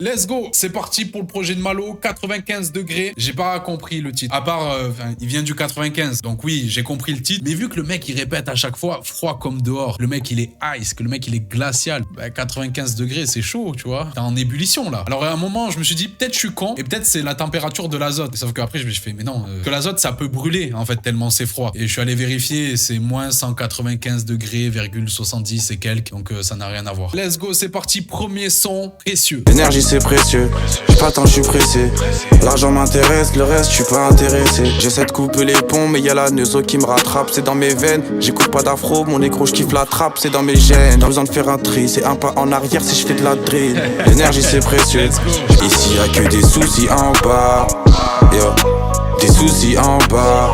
Let's go, c'est parti pour le projet de Malo, 95 degrés. J'ai pas compris le titre, à part, il vient du 95, donc oui, j'ai compris le titre. Mais vu que le mec, il répète à chaque fois, froid comme dehors, le mec, il est ice, que le mec, il est glacial, bah, 95 degrés, c'est chaud, tu vois. T'es en ébullition, là. Alors à un moment, je me suis dit, peut-être je suis con, et peut-être c'est la température de l'azote. Sauf qu'après, je me suis fait, mais non, que l'azote, ça peut brûler, en fait, tellement c'est froid. Et je suis allé vérifier, c'est moins 195 degrés, 70 et quelques, donc ça n'a rien à voir. Let's go, c'est parti, premier son, précieux. L'énergie c'est précieux, j'ai pas le temps, je suis pressé. L'argent m'intéresse, le reste je suis pas intéressé. J'essaie de couper les ponts, mais y'a la neuzo qui me rattrape. C'est dans mes veines, j'écoute pas d'afro, mon négro je kiffe la trappe. C'est dans mes gènes, pas besoin de faire un tri. C'est un pas en arrière si je fais de la drill. L'énergie c'est précieux, ici y'a que des soucis en bas. Yo, des soucis en bas.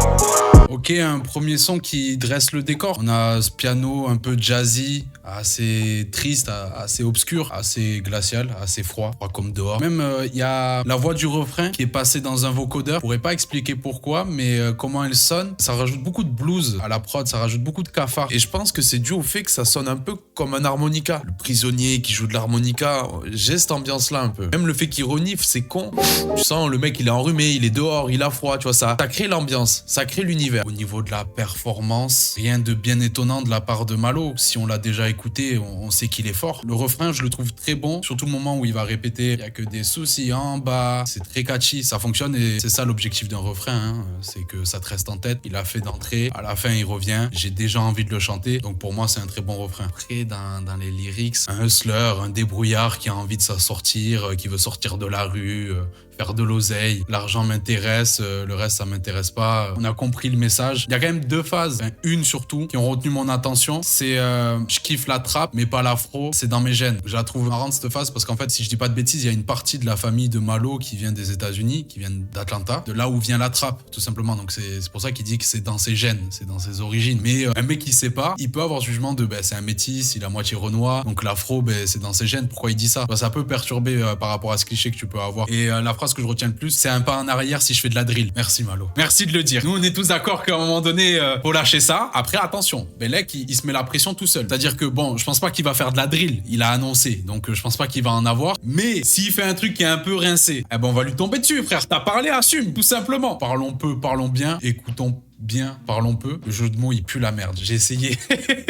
Ok, un premier son qui dresse le décor. On a ce piano un peu jazzy, assez triste, assez obscur, assez glacial, assez froid comme dehors. Même il y a la voix du refrain qui est passée dans un vocodeur. Je pourrais pas expliquer pourquoi, mais comment elle sonne, ça rajoute beaucoup de blues à la prod, ça rajoute beaucoup de cafard. Et je pense que c'est dû au fait que ça sonne un peu comme un harmonica. Le prisonnier qui joue de l'harmonica, j'ai cette ambiance-là un peu. Même le fait qu'il renifle, c'est con. Tu sens le mec, il est enrhumé, il est dehors, il a froid, tu vois ça. Ça crée l'ambiance, ça crée l'univers. Au niveau de la performance, rien de bien étonnant de la part de Malo. Si on l'a déjà écouté, on sait qu'il est fort. Le refrain, je le trouve très bon, surtout le moment où il va répéter « il y a que des soucis en bas ». C'est très catchy, ça fonctionne et c'est ça l'objectif d'un refrain, hein. C'est que ça te reste en tête. Il a fait d'entrée, à la fin il revient. J'ai déjà envie de le chanter, donc pour moi c'est un très bon refrain. Après, dans les lyrics, un hustler, un débrouillard qui a envie de s'en sortir, qui veut sortir de la rue, faire de l'oseille. L'argent m'intéresse, le reste ça m'intéresse pas. On a compris le message. Il y a quand même deux phases, enfin, une surtout, qui ont retenu mon attention. C'est je kiffe la trappe, mais pas l'afro. C'est dans mes gènes. Je la trouve marrante cette phase parce qu'en fait, si je dis pas de bêtises, il y a une partie de la famille de Malo qui vient des États-Unis, qui vient d'Atlanta, de là où vient la trappe, tout simplement. Donc c'est pour ça qu'il dit que c'est dans ses gènes, c'est dans ses origines. Mais un mec qui sait pas, il peut avoir ce jugement de c'est un métis, il a moitié renois, donc l'afro, c'est dans ses gènes. Pourquoi il dit ça? Ça peut perturber par rapport à ce cliché que tu peux avoir. Et la phrase que je retiens le plus, c'est un pas en arrière si je fais de la drill. Merci Malo. Merci de le dire. Nous, on est tous d'accord qu'à un moment donné, faut lâcher ça. Après, attention, Belek, il se met la pression tout seul. C'est-à-dire que bon, je pense pas qu'il va faire de la drill. Il a annoncé, donc je pense pas qu'il va en avoir. Mais s'il fait un truc qui est un peu rincé, eh ben on va lui tomber dessus, frère. T'as parlé, assume, tout simplement. Parlons peu, parlons bien, écoutons bien, parlons peu. Le jeu de mots, il pue la merde. J'ai essayé.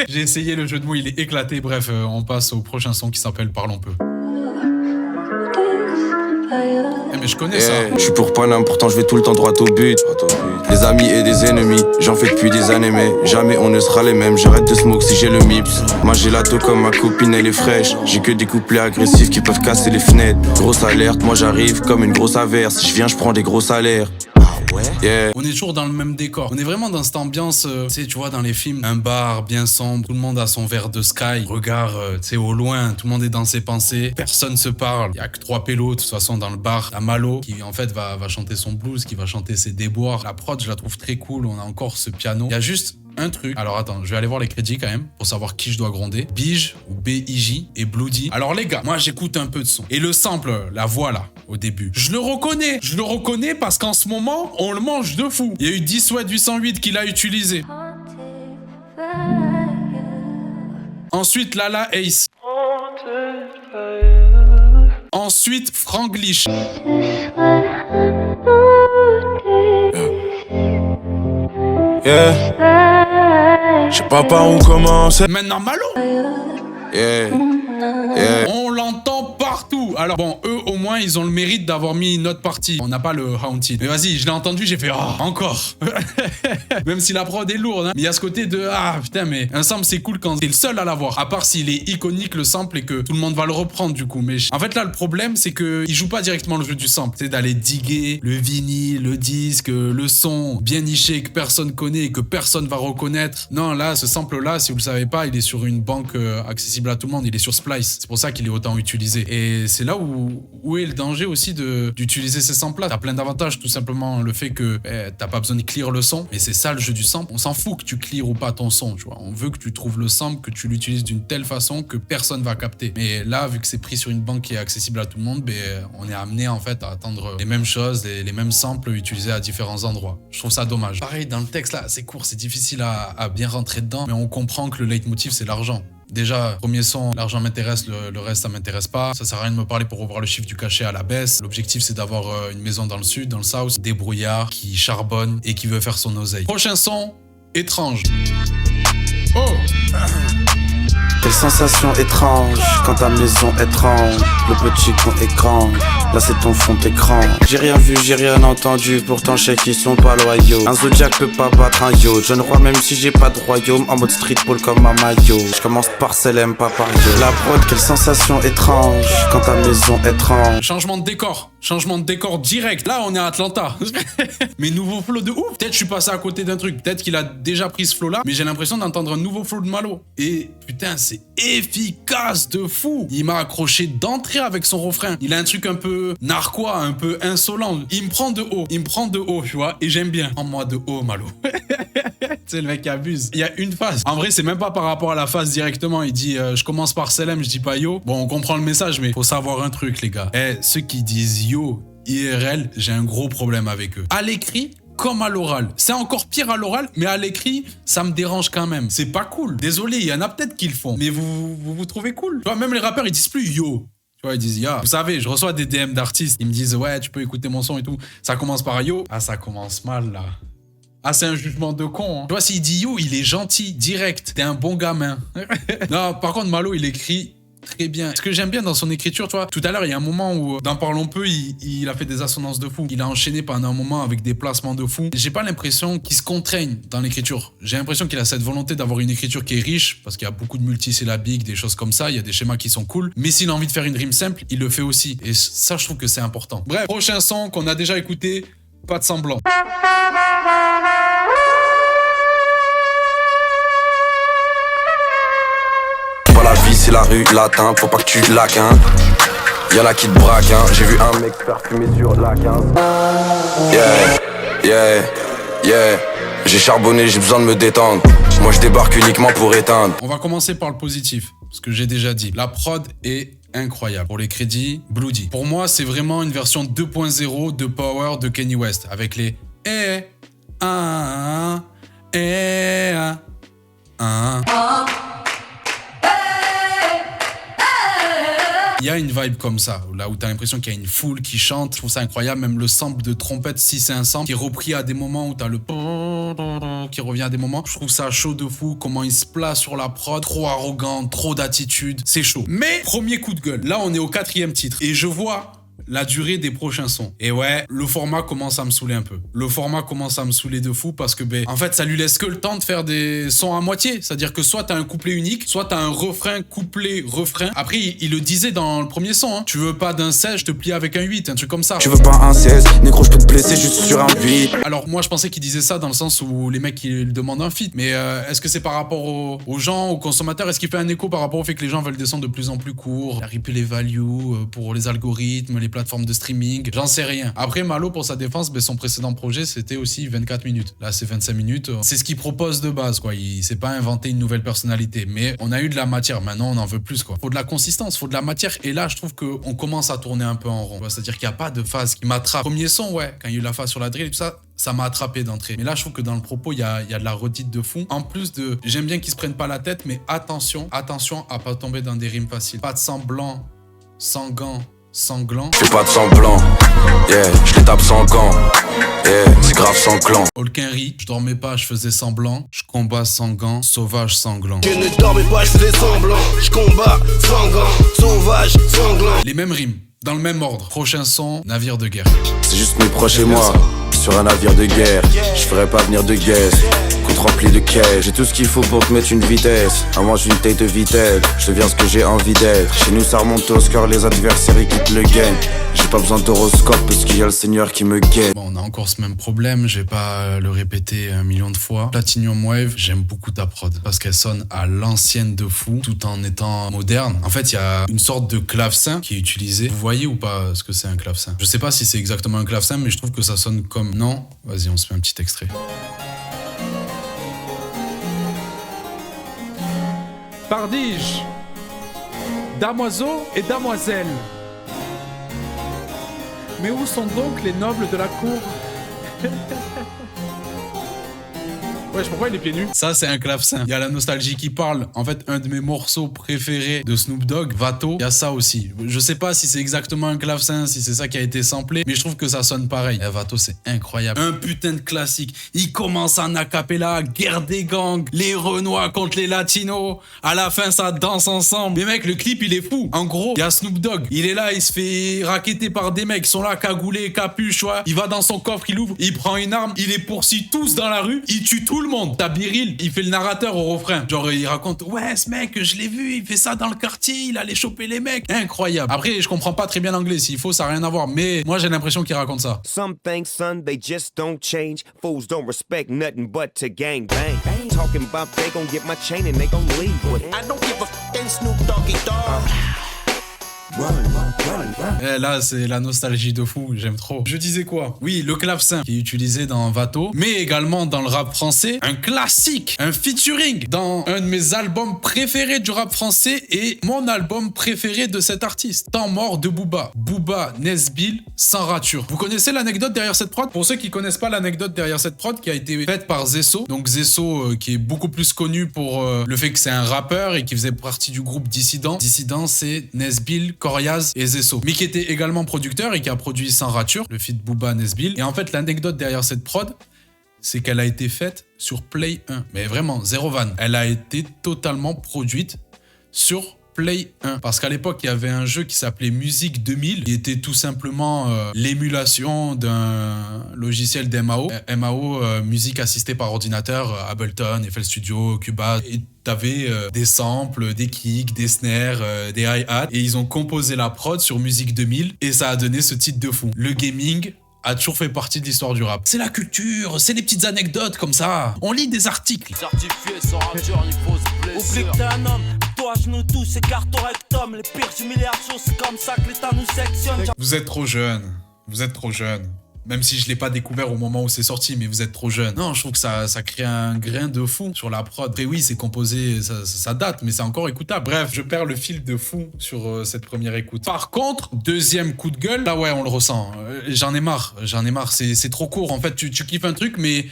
J'ai essayé, le jeu de mots, il est éclaté. Bref, on passe au prochain son qui s'appelle Parlons peu. Mais je connais ça. Je suis pour Paname, pourtant je vais tout le temps droit au but. Des amis et des ennemis, j'en fais depuis des années, mais jamais on ne sera les mêmes. J'arrête de smoke si j'ai le mips. Moi j'ai la taux comme ma copine, elle est fraîche. J'ai que des couplets agressifs qui peuvent casser les fenêtres. Grosse alerte, moi j'arrive comme une grosse averse. Si je viens, je prends des gros salaires. Yeah. On est toujours dans le même décor. On est vraiment dans cette ambiance, tu vois, dans les films, un bar bien sombre, tout le monde a son verre de Sky, regard, au loin, tout le monde est dans ses pensées, personne se parle. Il y a que 3 pélos, de toute façon, dans le bar. La Malo, qui en fait va chanter son blues, qui va chanter ses déboires. La prod, je la trouve très cool. On a encore ce piano. Il y a juste un truc. Alors attends, je vais aller voir les crédits quand même pour savoir qui je dois gronder. Bige ou B-I-J et Bloody. Alors les gars, moi j'écoute un peu de son. Et le sample, la voix là, au début, je le reconnais. Je le reconnais parce qu'en ce moment, on le mange de fou. Il y a eu 10 Sweat 808 qu'il a utilisé. Ensuite, Lala Ace. Ensuite, Franglish. Yeah. Je sais pas par où commencer. Maintenant, Malo. Yeah. Yeah. On l'entend partout. Alors bon, eux au moins ils ont le mérite d'avoir mis une autre partie. On n'a pas le Haunted. Mais vas-y, je l'ai entendu, j'ai fait encore. Même si la prod est lourde, hein. Mais il y a ce côté de putain, mais un sample c'est cool quand t'es le seul à l'avoir. À part s'il est iconique le sample et que tout le monde va le reprendre du coup. Mais en fait là le problème c'est que il joue pas directement le jeu du sample. C'est d'aller diguer le vinyle, le disque, le son bien niché que personne connaît et que personne va reconnaître. Non, là ce sample là, si vous le savez pas, il est sur une banque accessible à tout le monde. Il est sur Splice. C'est pour ça qu'il est autant utilisé. Et c'est là où est le danger aussi d'utiliser ces samples-là. T'as plein d'avantages, tout simplement. Le fait que t'as pas besoin de clear le son. Et c'est ça le jeu du sample. On s'en fout que tu clear ou pas ton son, tu vois. On veut que tu trouves le sample, que tu l'utilises d'une telle façon que personne va capter. Mais là, vu que c'est pris sur une banque qui est accessible à tout le monde, on est amené en fait à attendre les mêmes choses, les mêmes samples utilisés à différents endroits. Je trouve ça dommage. Pareil, dans le texte là, c'est court, c'est difficile à bien rentrer dedans. Mais on comprend que le leitmotiv, c'est l'argent. Déjà, premier son, l'argent m'intéresse, le reste, ça m'intéresse pas. Ça sert à rien de me parler pour revoir le chiffre du cachet à la baisse. L'objectif, c'est d'avoir une maison dans le sud, dans le south, débrouillard, qui charbonne et qui veut faire son oseille. Prochain son, étrange. Oh! Quelle sensation étrange quand ta maison étrange. Le petit con écran, là c'est ton fond d'écran. J'ai rien vu, j'ai rien entendu, pourtant je sais qu'ils sont pas loyaux. Un Zodiac peut pas battre un yo. Jeune roi même si j'ai pas de royaume. En mode street ball comme un maillot. Je commence par Selem, pas par yo. La prod, quelle sensation étrange quand ta maison étrange. Changement de décor direct. Là, on est à Atlanta. Mais nouveau flow de ouf. Peut-être je suis passé à côté d'un truc. Peut-être qu'il a déjà pris ce flow-là. Mais j'ai l'impression d'entendre un nouveau flow de Malo. Et putain, c'est efficace de fou. Il m'a accroché d'entrée avec son refrain. Il a un truc un peu narquois, un peu insolent. Il me prend de haut, tu vois. Et j'aime bien. Prends-moi de haut, Malo. C'est le mec qui abuse. Il y a une phase. En vrai, c'est même pas par rapport à la phase directement. Il dit je commence par Selem, je dis pas yo. Bon, on comprend le message, mais faut savoir un truc, les gars. Ceux qui disent yo IRL, j'ai un gros problème avec eux. À l'écrit, comme à l'oral. C'est encore pire à l'oral, mais à l'écrit, ça me dérange quand même. C'est pas cool. Désolé, il y en a peut-être qui le font. Mais vous trouvez cool. Tu vois, même les rappeurs, ils disent plus yo. Tu vois, ils disent ya. Vous savez, je reçois des DM d'artistes. Ils me disent ouais, tu peux écouter mon son et tout. Ça commence par yo. Ah, ça commence mal là. Ah, c'est un jugement de con. Hein. Tu vois, s'il dit yo, il est gentil, direct. T'es un bon gamin. Non, par contre, Malo, il écrit très bien. Ce que j'aime bien dans son écriture, tu vois, tout à l'heure, il y a un moment où, dans Parlons peu, il a fait des assonances de fou. Il a enchaîné pendant un moment avec des placements de fou. J'ai pas l'impression qu'il se contraigne dans l'écriture. J'ai l'impression qu'il a cette volonté d'avoir une écriture qui est riche, parce qu'il y a beaucoup de multisyllabiques, des choses comme ça, il y a des schémas qui sont cool. Mais s'il a envie de faire une rime simple, il le fait aussi. Et ça, je trouve que c'est important. Bref, prochain son qu'on a déjà écouté, pas de semblant. La vie c'est la rue latin, faut pas que tu laques hein. Y'en a qui te braquent hein. J'ai vu un mec faire fumer sur la 15. Yeah. J'ai charbonné, j'ai besoin de me détendre. Moi je débarque uniquement pour éteindre. On va commencer par le positif, ce que j'ai déjà dit. La prod est incroyable. Pour les crédits, Bloody. Pour moi, c'est vraiment une version 2.0 de Power de Kanye West. Avec les Il y a une vibe comme ça, là où t'as l'impression qu'il y a une foule qui chante. Je trouve ça incroyable, même le sample de trompette, si c'est un sample qui est repris à des moments où t'as le qui revient à des moments. Je trouve ça chaud de fou, comment il se place sur la prod, trop arrogant, trop d'attitude, c'est chaud. Mais premier coup de gueule, là on est au 4e titre et je vois la durée des prochains sons. Et ouais, le format commence à me saouler un peu. Le format commence à me saouler de fou parce que, en fait, ça lui laisse que le temps de faire des sons à moitié. C'est-à-dire que soit t'as un couplet unique, soit t'as un refrain, couplet, refrain. Après, il le disait dans le premier son, hein. Tu veux pas d'un 16, je te plie avec un 8, un truc comme ça. Tu veux pas un 16, négro, je peux te blesser juste sur un 8. Alors, moi, je pensais qu'il disait ça dans le sens où les mecs, ils demandent un feat. Mais est-ce que c'est par rapport aux gens, aux consommateurs? Est-ce qu'il fait un écho par rapport au fait que les gens veulent des sons de plus en plus courts? Il a ripé les values pour les algorithmes, les plateformes de streaming, j'en sais rien. Après, Malo, pour sa défense, son précédent projet, c'était aussi 24 minutes. Là, c'est 25 minutes. C'est ce qu'il propose de base, quoi. Il s'est pas inventé une nouvelle personnalité. Mais on a eu de la matière. Maintenant, on en veut plus, quoi. Faut de la consistance, faut de la matière. Et là, je trouve qu'on commence à tourner un peu en rond. C'est-à-dire qu'il n'y a pas de phase qui m'attrape. Premier son, ouais, quand il y a eu la phase sur la drill et tout ça, ça m'a attrapé d'entrée. Mais là, je trouve que dans le propos, il y a de la redite de fou. En plus de... J'aime bien qu'ils se prennent pas la tête, mais attention à pas tomber dans des rimes faciles. Pas de semblant, sans gants, sanglant. Fais pas de semblant, yeah, je les tape sans gants, yeah, c'est grave sans clan. Holkinry, je dormais pas, je faisais semblant. Je combats sans gants, sauvage sanglant. Je ne dormais pas, je faisais semblant. Je combats sans gants, sauvage sanglant. Les mêmes rimes, dans le même ordre. Prochain son, navire de guerre. C'est juste mes proches et moi, sur un navire de guerre. Je ferais pas venir de guess, compte rempli de cash. J'ai tout ce qu'il faut pour te mettre une vitesse. À moi j'ai une tête de vitesse, je deviens ce que j'ai envie d'être. Chez nous ça remonte au score, les adversaires ils quittent le game. J'ai pas besoin d'horoscope parce qu'il y a le Seigneur qui me guette. Bon, on a encore ce même problème, je vais pas le répéter 1 million de fois. Platinum Wave, j'aime beaucoup ta prod parce qu'elle sonne à l'ancienne de fou tout en étant moderne. En fait, il y a une sorte de clavecin qui est utilisé. Vous voyez ou pas ce que c'est un clavecin? Je sais pas si c'est exactement un clavecin, mais je trouve que ça sonne comme... Non? Vas-y, on se fait un petit extrait. Pardige, damoiseaux et damoiselles. Mais où sont donc les nobles de la cour? Wesh, pourquoi il est pieds nus? Ça, c'est un clavecin. Il y a la nostalgie qui parle. En fait, un de mes morceaux préférés de Snoop Dogg, Vato, il y a ça aussi. Je sais pas si c'est exactement un clavecin, si c'est ça qui a été samplé, mais je trouve que ça sonne pareil. Et Vato, c'est incroyable. Un putain de classique. Il commence en acapella, guerre des gangs, les Renois contre les Latinos. À la fin, ça danse ensemble. Mais mec, le clip, il est fou. En gros, il y a Snoop Dogg. Il est là, il se fait racketter par des mecs. Ils sont là, cagoulés, capuche, ouais. Il va dans son coffre, il ouvre, il prend une arme, il les poursuit tous dans la rue, il tue tout le monde. T'as Biril, il fait le narrateur au refrain. Genre, il raconte, ouais, ce mec, je l'ai vu, il fait ça dans le quartier, il allait choper les mecs. Incroyable. Après, je comprends pas très bien l'anglais. S'il faut, ça n'a rien à voir. Mais moi, j'ai l'impression qu'il raconte ça. Some things, son, they just don't change. Fools don't respect nothing but to gang bang. Talking about they gon' get my chain and they gon' leave with it. I don't give a f***ing Snoop Doggy Dogg. Et là, c'est la nostalgie de fou, j'aime trop. Je disais quoi? Oui, le clavecin qui est utilisé dans Vato, mais également dans le rap français, un classique, un featuring dans un de mes albums préférés du rap français et mon album préféré de cet artiste. Temps mort de Booba. Booba, Nesbill, sans rature. Vous connaissez l'anecdote derrière cette prod? Pour ceux qui connaissent pas l'anecdote derrière cette prod, qui a été faite par Zesso. Donc Zesso, qui est beaucoup plus connu pour le fait que c'est un rappeur et qui faisait partie du groupe Dissident. Dissident, c'est Nesbill, Coriaz et Zesso. Mais qui était également producteur et qui a produit Sans Rature, le feat Booba Nesbill. Et en fait, l'anecdote derrière cette prod, c'est qu'elle a été faite sur Play 1. Mais vraiment, zéro van. Elle a été totalement produite sur Play 1. Parce qu'à l'époque, il y avait un jeu qui s'appelait Musique 2000, qui était tout simplement l'émulation d'un logiciel d'MAO. MAO, musique assistée par ordinateur, Ableton, FL Studio, Cubase. Et t'avais des samples, des kicks, des snares, des hi-hats. Et ils ont composé la prod sur Musique 2000 et ça a donné ce titre de fou. Le gaming a toujours fait partie de l'histoire du rap. C'est la culture, c'est les petites anecdotes comme ça. On lit des articles. Certifié sans rature ni fausse blessure. Oublie que t'es un homme, toi à genoux tous, c'est carton rectum. Les pires humiliations, c'est comme ça que l'État nous sectionne. Vous êtes trop jeune. Vous êtes trop jeune. Même si je l'ai pas découvert au moment où c'est sorti, mais vous êtes trop jeune. Non, je trouve que ça crée un grain de fou sur la prod. Après oui, c'est composé, ça date, mais c'est encore écoutable. Bref, je perds le fil de fou sur cette première écoute. Par contre, deuxième coup de gueule, là ouais, on le ressent. J'en ai marre, c'est trop court. En fait, tu kiffes un truc, mais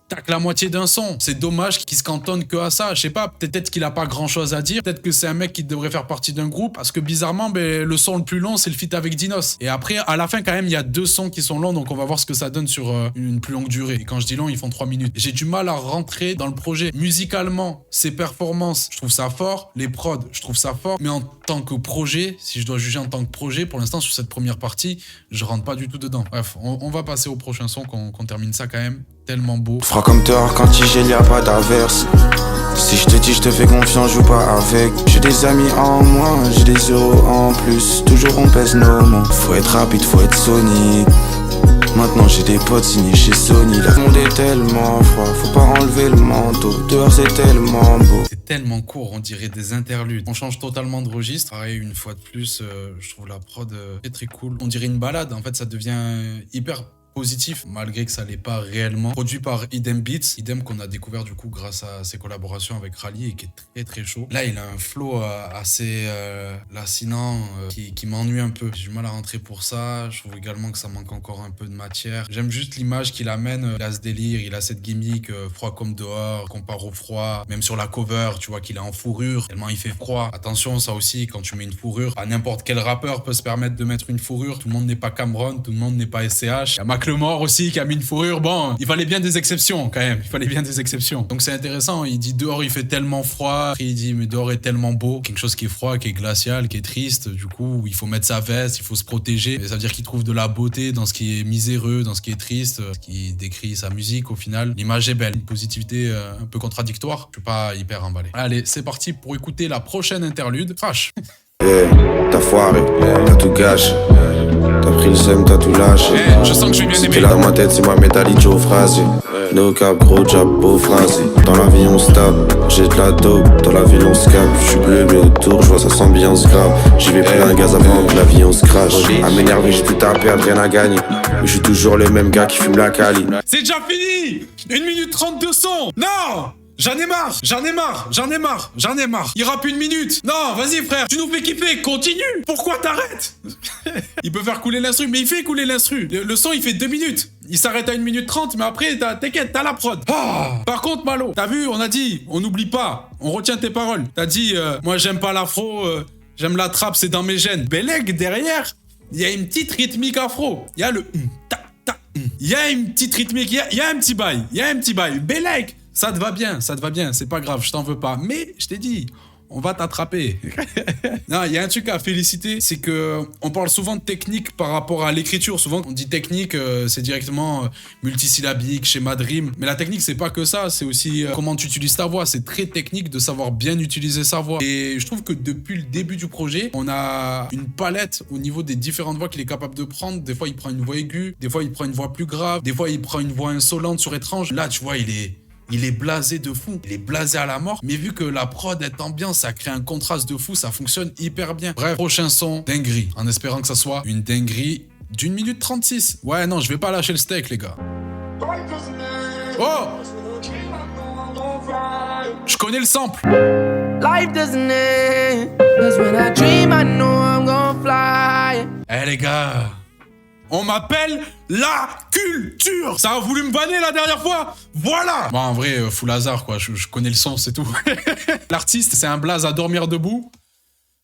t'as que la moitié d'un son. C'est dommage qu'il se cantonne que à ça. Je sais pas, peut-être qu'il a pas grand chose à dire. Peut-être que c'est un mec qui devrait faire partie d'un groupe. Parce que bizarrement, le son le plus long, c'est le feat avec Dinos. Et après, à la fin, quand même, il y a 2 sons qui sont longs. Donc on va voir ce que ça donne sur une plus longue durée. Et quand je dis long, ils font 3 minutes. J'ai du mal à rentrer dans le projet. Musicalement, ses performances, je trouve ça fort. Les prods, je trouve ça fort. Mais en tant que projet, si je dois juger en tant que projet, pour l'instant, sur cette première partie, je rentre pas du tout dedans. Bref, on va passer au prochain son, qu'on termine ça quand même. Tellement beau. Feras comme tort quand il gèle, y'a pas d'averse. Si je te dis je te fais confiance, joue pas avec. J'ai des amis en moins, j'ai des euros en plus. Toujours on pèse nos mots. Faut être rapide, faut être Sonic. Maintenant j'ai des potes signés chez Sony. Le monde est tellement froid, faut pas enlever le manteau. Dehors c'est tellement beau. C'est tellement court, on dirait des interludes. On change totalement de registre. Pareil, une fois de plus, je trouve la prod très cool. On dirait une balade, en fait ça devient hyper positif, malgré que ça l'est pas réellement. Produit par Idem Beats, Idem qu'on a découvert du coup grâce à ses collaborations avec Rally et qui est très chaud. Là, il a un flow assez lacinant qui m'ennuie un peu. J'ai du mal à rentrer pour ça. Je trouve également que ça manque encore un peu de matière. J'aime juste l'image qu'il amène. Il a ce délire, il a cette gimmick, froid comme dehors, compare au froid. Même sur la cover, tu vois qu'il est en fourrure, tellement il fait froid. Attention, ça aussi, quand tu mets une fourrure, n'importe quel rappeur peut se permettre de mettre une fourrure. Tout le monde n'est pas Cameron, tout le monde n'est pas SCH. Il y a le mort aussi qui a mis une fourrure. Bon, il fallait bien des exceptions quand même. Il fallait bien des exceptions. Donc c'est intéressant. Il dit dehors il fait tellement froid. Après, il dit mais dehors est tellement beau. Quelque chose qui est froid, qui est glacial, qui est triste. Du coup, il faut mettre sa veste, il faut se protéger. Et ça veut dire qu'il trouve de la beauté dans ce qui est miséreux, dans ce qui est triste, ce qui décrit sa musique au final. L'image est belle. Une positivité un peu contradictoire. Je suis pas hyper emballé. Allez, c'est parti pour écouter la prochaine interlude. Crash. Hey, t'as foiré, t'as tout gâché. T'as pris le seum, t'as tout lâché. Je sens que je vais bien aimer. T'es là dans ma tête, c'est ma médaille Joe phrasé. No cap, gros jab, beau phrasé. Dans la vie on se tape, j'ai de la dope. Dans la ville on se capte, je suis bleu mais autour je vois ça s'ambiance grave. J'y vais plein un gaz avant que la vie on se crache. À m'énerver j'ai tout à perdre, rien à gagner. Mais je suis toujours le même gars qui fume la cali. C'est déjà fini. 1 minute 30 de son. Non. J'en ai marre. Il rappe 1 minute. Non, vas-y frère, tu nous fais kiffer, continue. Pourquoi t'arrêtes? Il peut faire couler l'instru, mais il fait couler l'instru. Le son, il fait 2 minutes. Il s'arrête à 1 minute 30, mais après, t'inquiète, t'as la prod. Ah. Par contre, Malo, t'as vu, on a dit, on n'oublie pas, on retient tes paroles. T'as dit, moi j'aime pas l'afro, j'aime la trappe, c'est dans mes gènes. Beleg, derrière, il y a une petite rythmique afro. Il y a le ta ta. Il y a une petite rythmique, il y a un petit bail. Beleg, ça te va bien, c'est pas grave, je t'en veux pas. Mais je t'ai dit, on va t'attraper. Non, il y a un truc à féliciter, c'est que on parle souvent de technique par rapport à l'écriture. Souvent, on dit technique, c'est directement multisyllabique, schéma de rime. Mais la technique, c'est pas que ça, c'est aussi comment tu utilises ta voix. C'est très technique de savoir bien utiliser sa voix. Et je trouve que depuis le début du projet, on a une palette au niveau des différentes voix qu'il est capable de prendre. Des fois, il prend une voix aiguë, des fois, il prend une voix plus grave, des fois, il prend une voix insolente sur étrange. Là, tu vois, il est blasé de fou, il est blasé à la mort, mais vu que la prod est ambiance, ça crée un contraste de fou, ça fonctionne hyper bien. Bref, prochain son, dinguerie, en espérant que ça soit une dinguerie d'1 minute 36. Ouais, non, je vais pas lâcher le steak, les gars. Oh! Je connais le sample. Life doesn't end, 'cause when I dream, I know I'm gonna fly. Eh les gars, on m'appelle la culture. Ça a voulu me banner la dernière fois. Voilà. Bon, en vrai, full hasard, quoi. Je connais le son, c'est tout. L'artiste, c'est un blaze à dormir debout.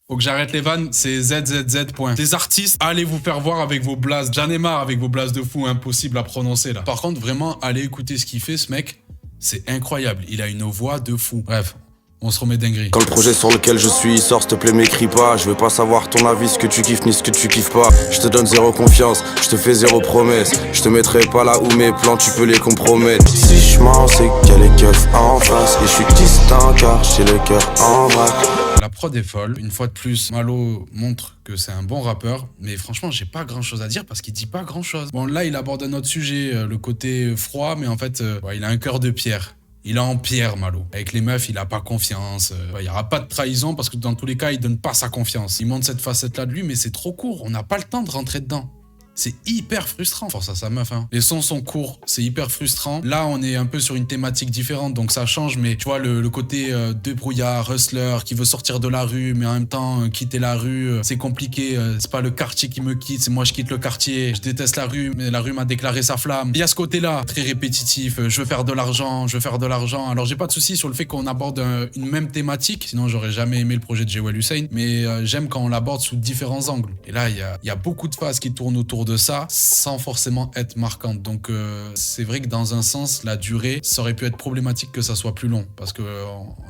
Faut que j'arrête les vannes, c'est ZZZ. Les artistes, allez vous faire voir avec vos blazes. J'en ai marre avec vos blazes de fou, impossible à prononcer, là. Par contre, vraiment, allez écouter ce qu'il fait, ce mec. C'est incroyable. Il a une voix de fou. Bref. On se remet dinguerie. Quand le projet sur lequel je suis sort, s'il te plaît m'écris pas. Je veux pas savoir ton avis, ce que tu kiffes ni ce que tu kiffes pas. Je te donne zéro confiance, je te fais zéro promesse. Je te mettrai pas là où mes plans tu peux les compromettre. Si je mens c'est qu'il y a les keufs en face. Et je suis distant car j'ai le cœur en vrac. La prod est folle. Une fois de plus, Malo montre que c'est un bon rappeur. Mais franchement, j'ai pas grand chose à dire parce qu'il dit pas grand chose. Bon, là, il aborde un autre sujet, le côté froid, mais en fait, il a un cœur de pierre. Il est en pierre, Malo. Avec les meufs, il a pas confiance. Il y aura pas de trahison parce que dans tous les cas, il donne pas sa confiance. Il montre cette facette-là de lui, mais c'est trop court. On n'a pas le temps de rentrer dedans. C'est hyper frustrant. Force à sa meuf, hein. Les sons sont courts, c'est hyper frustrant. Là, on est un peu sur une thématique différente, donc ça change. Mais tu vois, le côté débrouillard, hustler, qui veut sortir de la rue, mais en même temps, quitter la rue, c'est compliqué. C'est pas le quartier qui me quitte, c'est moi je quitte le quartier. Je déteste la rue, mais la rue m'a déclaré sa flamme. Il y a ce côté-là, très répétitif. Je veux faire de l'argent. Alors, j'ai pas de souci sur le fait qu'on aborde une même thématique. Sinon, j'aurais jamais aimé le projet de Jewel Hussein. Mais j'aime quand on l'aborde sous différents angles. Et là, il y a beaucoup de phases qui tournent autour de ça sans forcément être marquante. Donc c'est vrai que dans un sens, la durée, ça aurait pu être problématique que ça soit plus long parce que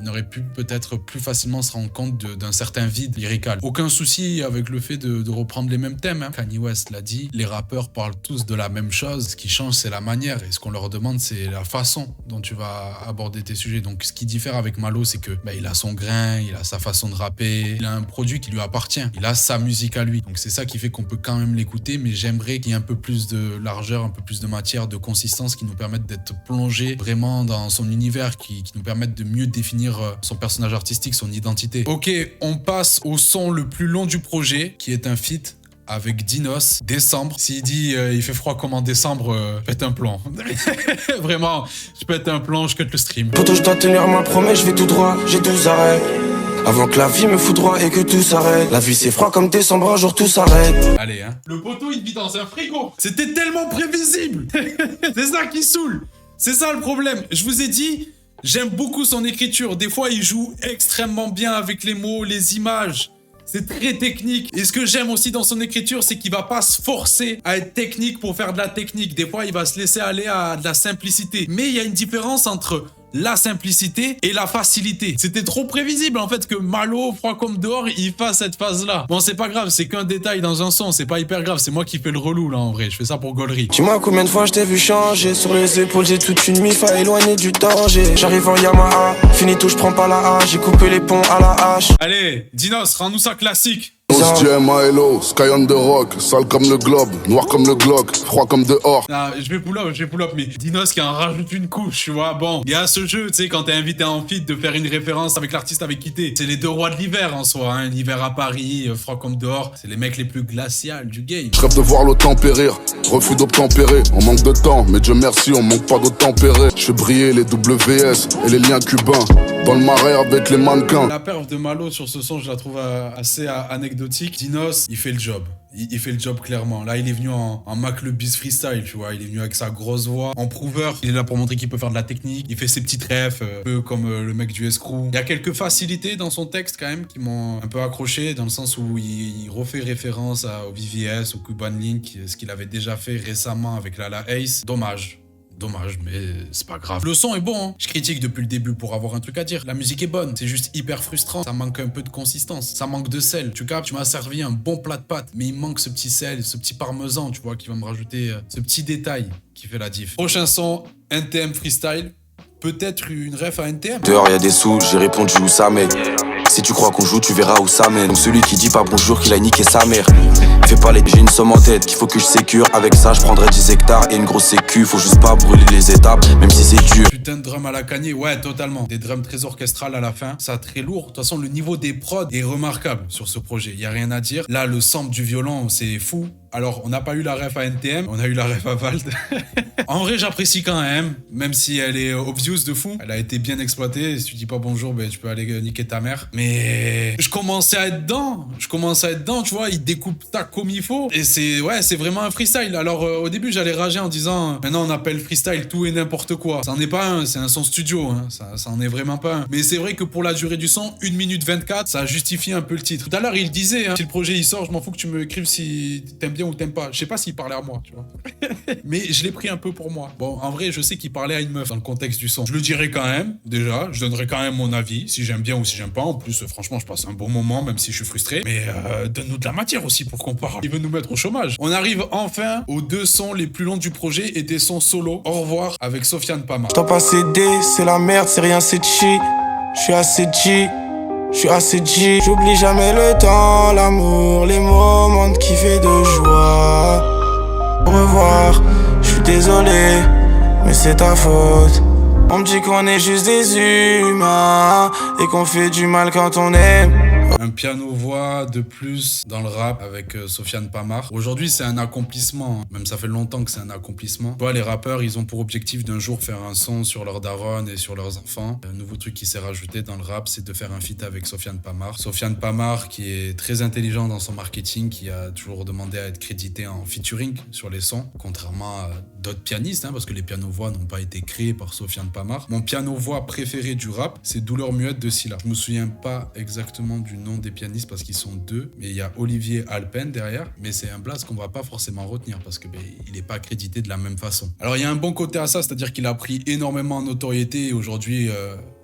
on aurait pu peut-être plus facilement se rendre compte d'un certain vide lyrical. Aucun souci avec le fait de reprendre les mêmes thèmes, hein. Kanye West l'a dit, les rappeurs parlent tous de la même chose. Ce qui change, c'est la manière et ce qu'on leur demande, c'est la façon dont tu vas aborder tes sujets. Donc ce qui diffère avec Malo, c'est que il a son grain, il a sa façon de rapper, il a un produit qui lui appartient, il a sa musique à lui. Donc c'est ça qui fait qu'on peut quand même l'écouter, mais j'aimerais qu'il y ait un peu plus de largeur, un peu plus de matière, de consistance qui nous permettent d'être plongés vraiment dans son univers, qui nous permettent de mieux définir son personnage artistique, son identité. Ok, on passe au son le plus long du projet, qui est un feat avec Dinos, Décembre. S'il dit il fait froid comme en décembre, pète un plomb. Vraiment, je pète un plomb, je cut le stream. Poto, je dois tenir ma promesse, je vais tout droit, j'ai 12 arrêts. Avant que la vie me foudroie et que tout s'arrête. La vie c'est froid comme décembre, un jour tout s'arrête. Allez, hein. Le poteau il vit dans un frigo. C'était tellement prévisible. C'est ça qui saoule. C'est ça le problème. Je vous ai dit, j'aime beaucoup son écriture. Des fois il joue extrêmement bien avec les mots, les images. C'est très technique. Et ce que j'aime aussi dans son écriture, c'est qu'il va pas se forcer à être technique pour faire de la technique. Des fois, il va se laisser aller à de la simplicité. Mais il y a une différence entre la simplicité et la facilité. C'était trop prévisible en fait que Malo, froid comme dehors, il fasse cette phase-là. Bon, c'est pas grave, c'est qu'un détail dans un son, c'est pas hyper grave. C'est moi qui fais le relou là en vrai. Je fais ça pour gaulerie. Dis-moi combien de fois je t'ai vu changer. Sur les épaules, j'ai toute une mif à éloigner du danger. J'arrive en Yamaha, finito, je prends pas la hache. J'ai coupé les ponts à la hache. Allez, Dinos, rends-nous ça classique. GMA Hello, Sky on the Rock, sale comme le globe, noir comme le Glock, froid comme dehors. Ah, je vais pull up, mais Dinos qui en rajoute une couche, tu vois. Bon, il y a ce jeu, tu sais, quand t'es invité en feat, de faire une référence avec l'artiste avec qui t'es. C'est les deux rois de l'hiver en soi, hein. L'hiver à Paris, froid comme dehors. C'est les mecs les plus glaciales du game. Je rêve de voir l'eau tempérir, refus d'obtempérer. On manque de temps, mais Dieu merci, on manque pas d'eau tempérée. Je fais briller les WS et les liens cubains. Dans le marais avec les mannequins. La perf de Malo sur ce son, je la trouve assez anecdotique. Dinos, il fait le job. Il fait le job clairement. Là, il est venu en Mac le Biz freestyle, tu vois. Il est venu avec sa grosse voix. En prouveur, il est là pour montrer qu'il peut faire de la technique. Il fait ses petites refs, un peu comme le mec du escrew. Il y a quelques facilités dans son texte quand même qui m'ont un peu accroché, dans le sens où il refait référence au VVS, au Cuban Link, ce qu'il avait déjà fait récemment avec la Ace. Dommage, mais c'est pas grave. Le son est bon, hein. Je critique depuis le début pour avoir un truc à dire. La musique est bonne, c'est juste hyper frustrant. Ça manque un peu de consistance, ça manque de sel. Tu captes, tu m'as servi un bon plat de pâtes, mais il manque ce petit sel, ce petit parmesan, tu vois, qui va me rajouter ce petit détail qui fait la diff. Prochain son, NTM Freestyle. Peut-être une ref à NTM. Dehors y'a des sous, j'ai répondu où ça mène. Si tu crois qu'on joue, tu verras où ça mène. Donc celui qui dit pas bonjour, qu'il a niqué sa mère. Fais pas les, j'ai une somme en tête qu'il faut que je sécure. Avec ça, je prendrai 10 hectares et une grosse sécu. Faut juste pas brûler les étapes, même si c'est dur. Putain de drum à la Kanye, ouais, totalement. Des drums très orchestrales à la fin, ça très lourd. De toute façon, le niveau des prods est remarquable sur ce projet. Y a rien à dire. Là, le sample du violon, c'est fou. Alors, on n'a pas eu la ref à NTM, on a eu la ref à Vald. En vrai, j'apprécie quand même si elle est obvious de fou. Elle a été bien exploitée. Si tu dis pas bonjour, ben, tu peux aller niquer ta mère. Mais je commençais à être dedans, tu vois. Il découpe ça comme il faut. Et c'est vraiment un freestyle. Alors, au début, j'allais rager en disant, maintenant, on appelle freestyle tout et n'importe quoi. Ça en est pas un, c'est un son studio. Hein. Ça en est vraiment pas un. Mais c'est vrai que pour la durée du son, 1 minute 24, ça justifie un peu le titre. Tout à l'heure, il disait, hein, si le projet il sort, je m'en fous que tu me écrives si t'aimes bien ou t'aimes pas. Je sais pas s'il parlait à moi, tu vois. Mais je l'ai pris un peu pour moi. Bon, en vrai, je sais qu'il parlait à une meuf dans le contexte du son. Je le dirai quand même, déjà. Je donnerai quand même mon avis, si j'aime bien ou si j'aime pas. En plus, franchement, je passe un bon moment, même si je suis frustré. Mais donne-nous de la matière aussi pour qu'on parle. Il veut nous mettre au chômage. On arrive enfin aux 2 sons les plus longs du projet et des sons solo. Au revoir avec Sofiane Pamar. Je t'en pas cédé, c'est la merde, c'est rien, c'est chi. Je suis assez G. J'oublie jamais le temps, l'amour, les moments de kiffer de joie. Au revoir, je suis désolé, mais c'est ta faute. On me dit qu'on est juste des humains et qu'on fait du mal quand on aime. Un piano-voix de plus dans le rap avec Sofiane Pamar. Aujourd'hui, c'est un accomplissement. Même ça fait longtemps que c'est un accomplissement. Tu vois, les rappeurs, ils ont pour objectif d'un jour faire un son sur leurs darons et sur leurs enfants. Un nouveau truc qui s'est rajouté dans le rap, c'est de faire un feat avec Sofiane Pamar. Sofiane Pamar, qui est très intelligent dans son marketing, qui a toujours demandé à être crédité en featuring sur les sons, contrairement à d'autres pianistes, hein, parce que les pianos-voix n'ont pas été créés par Sofiane Pamar. Mon piano-voix préféré du rap, c'est Douleur Muette de Silla. Je me souviens pas exactement du nom des pianistes parce qu'ils sont 2, mais il y a Olivier Alpen derrière, mais c'est un blast qu'on va pas forcément retenir parce que il est pas accrédité de la même façon. Alors il y a un bon côté à ça, c'est-à-dire qu'il a pris énormément en notoriété et aujourd'hui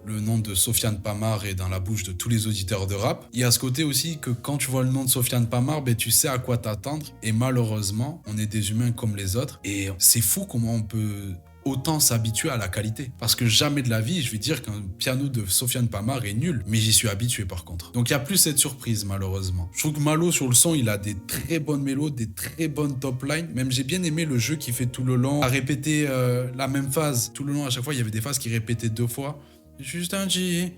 le nom de Sofiane Pamar est dans la bouche de tous les auditeurs de rap. Il y a ce côté aussi que quand tu vois le nom de Sofiane Pamar, tu sais à quoi t'attendre et malheureusement, on est des humains comme les autres et c'est fou comment on peut autant s'habituer à la qualité. Parce que jamais de la vie, je vais dire qu'un piano de Sofiane Pamar est nul, mais j'y suis habitué par contre. Donc il n'y a plus cette surprise malheureusement. Je trouve que Malo sur le son, il a des très bonnes mélos, des très bonnes top lines. Même j'ai bien aimé le jeu qui fait tout le long, à répéter la même phase. Tout le long, à chaque fois, il y avait des phases qui répétaient 2 fois. Juste un G.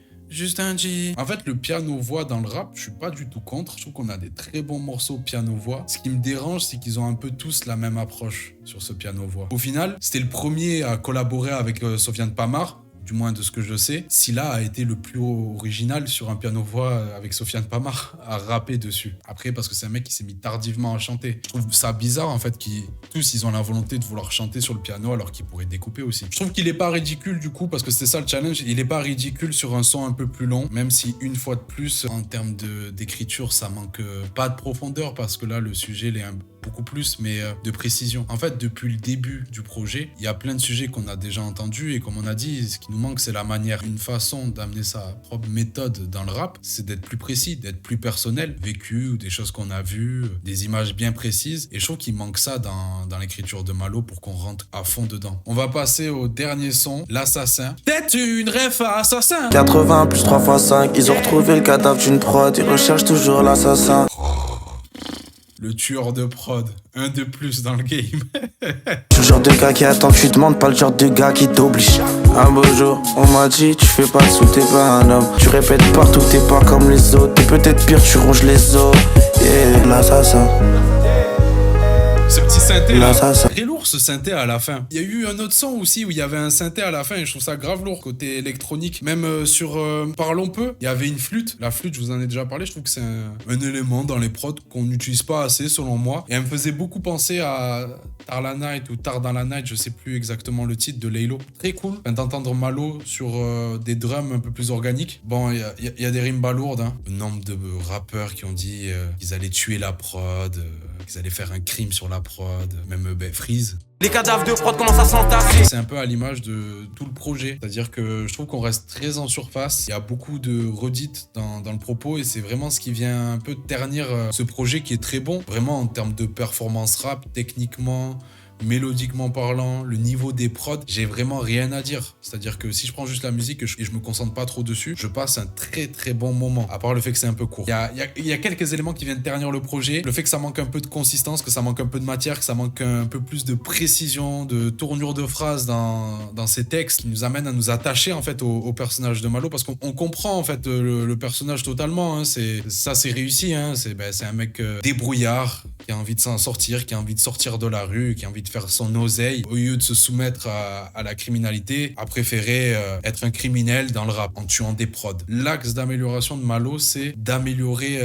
En fait, le piano-voix dans le rap, je suis pas du tout contre. Je trouve qu'on a des très bons morceaux piano-voix. Ce qui me dérange, c'est qu'ils ont un peu tous la même approche sur ce piano-voix. Au final, c'était le premier à collaborer avec Sofiane Pamar. Du moins de ce que je sais, Silla a été le plus original sur un piano-voix avec Sofiane Pamar à rapper dessus. Après, parce que c'est un mec qui s'est mis tardivement à chanter. Je trouve ça bizarre en fait qu'ils tous ils ont la volonté de vouloir chanter sur le piano alors qu'ils pourraient découper aussi. Je trouve qu'il est pas ridicule du coup parce que c'était ça le challenge. Il est pas ridicule sur un son un peu plus long, même si une fois de plus en termes d'écriture ça manque pas de profondeur parce que là le sujet il est beaucoup plus, mais de précision. En fait, depuis le début du projet, il y a plein de sujets qu'on a déjà entendus et comme on a dit, ce qui nous manque, c'est la manière. Une façon d'amener sa propre méthode dans le rap, c'est d'être plus précis, d'être plus personnel, vécu ou des choses qu'on a vues, des images bien précises. Et je trouve qu'il manque ça dans l'écriture de Malo pour qu'on rentre à fond dedans. On va passer au dernier son, l'Assassin. Peut-être une ref à Assassin. 80 plus 3 x 5, ils ont retrouvé le cadavre d'une prod, ils recherchent toujours l'assassin. Le tueur de prod. Un de plus dans le game. Je suis le genre de gars qui attend que tu demandes, pas le genre de gars qui t'oblige. Un beau jour, on m'a dit, tu fais pas de sous, t'es pas un homme. Tu répètes partout, t'es pas comme les autres. T'es peut-être pire, tu ronges les os. Yeah, l'assassin. Ce petit synthé là, L'assassin. très lourd ce synthé à la fin. Il y a eu un autre son aussi où il y avait un synthé à la fin et je trouve ça grave lourd côté électronique. Même sur Parlons peu, il y avait une flûte. La flûte, je vous en ai déjà parlé, je trouve que c'est un élément dans les prods qu'on n'utilise pas assez selon moi. Et elle me faisait beaucoup penser à Tard la Night ou Tard dans la Night, je sais plus exactement le titre de Laylo. Très cool d'entendre Malo sur des drums un peu plus organiques. Bon, il y a des rimes balourdes. Hein. Le nombre de rappeurs qui ont dit qu'ils allaient tuer la prod, qu'ils allaient faire un crime sur la prod, même Freeze. Les cadavres de prod commencent à s'entasser. C'est un peu à l'image de tout le projet. C'est-à-dire que je trouve qu'on reste très en surface. Il y a beaucoup de redites dans le propos et c'est vraiment ce qui vient un peu ternir ce projet qui est très bon. Vraiment en termes de performance rap, techniquement, mélodiquement parlant, le niveau des prods, j'ai vraiment rien à dire. C'est-à-dire que si je prends juste la musique et je me concentre pas trop dessus, je passe un très très bon moment. À part le fait que c'est un peu court. Il y a quelques éléments qui viennent ternir le projet. Le fait que ça manque un peu de consistance, que ça manque un peu de matière, que ça manque un peu plus de précision, de tournure de phrases dans ces textes qui nous amènent à nous attacher en fait au personnage de Malo parce qu'on comprend en fait le personnage totalement. Hein. C'est réussi. Hein. C'est un mec débrouillard qui a envie de s'en sortir, qui a envie de sortir de la rue, qui a envie de faire son oseille, au lieu de se soumettre à la criminalité, a préféré être un criminel dans le rap, en tuant des prods. L'axe d'amélioration de Malo, c'est d'améliorer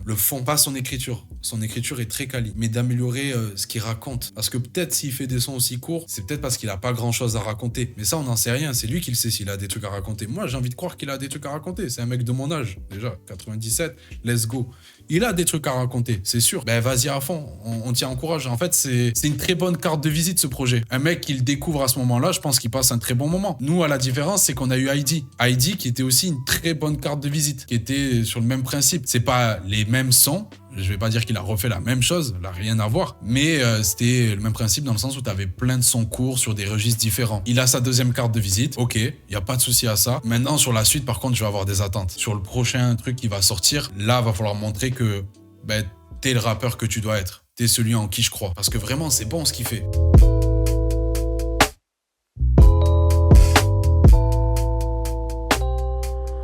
le fond, pas son écriture. Son écriture est très quali, mais d'améliorer ce qu'il raconte. Parce que peut-être s'il fait des sons aussi courts, c'est peut-être parce qu'il a pas grand-chose à raconter. Mais ça, on n'en sait rien, c'est lui qui le sait s'il a des trucs à raconter. Moi, j'ai envie de croire qu'il a des trucs à raconter. C'est un mec de mon âge, déjà, 97, let's go. Il a des trucs à raconter, c'est sûr. Ben vas-y à fond, on t'y encourage. En fait, c'est une très bonne carte de visite ce projet. Un mec qui le découvre à ce moment-là, je pense qu'il passe un très bon moment. Nous, à la différence, c'est qu'on a eu Heidi. Heidi qui était aussi une très bonne carte de visite, qui était sur le même principe. C'est pas les mêmes sons. Je vais pas dire qu'il a refait la même chose, là, rien à voir. Mais c'était le même principe dans le sens où tu avais plein de sons courts sur des registres différents. Il a sa deuxième carte de visite, ok, il n'y a pas de souci à ça. Maintenant, sur la suite, par contre, je vais avoir des attentes. Sur le prochain truc qui va sortir, là, va falloir montrer que t'es le rappeur que tu dois être. T'es celui en qui je crois. Parce que vraiment, c'est bon ce qu'il fait.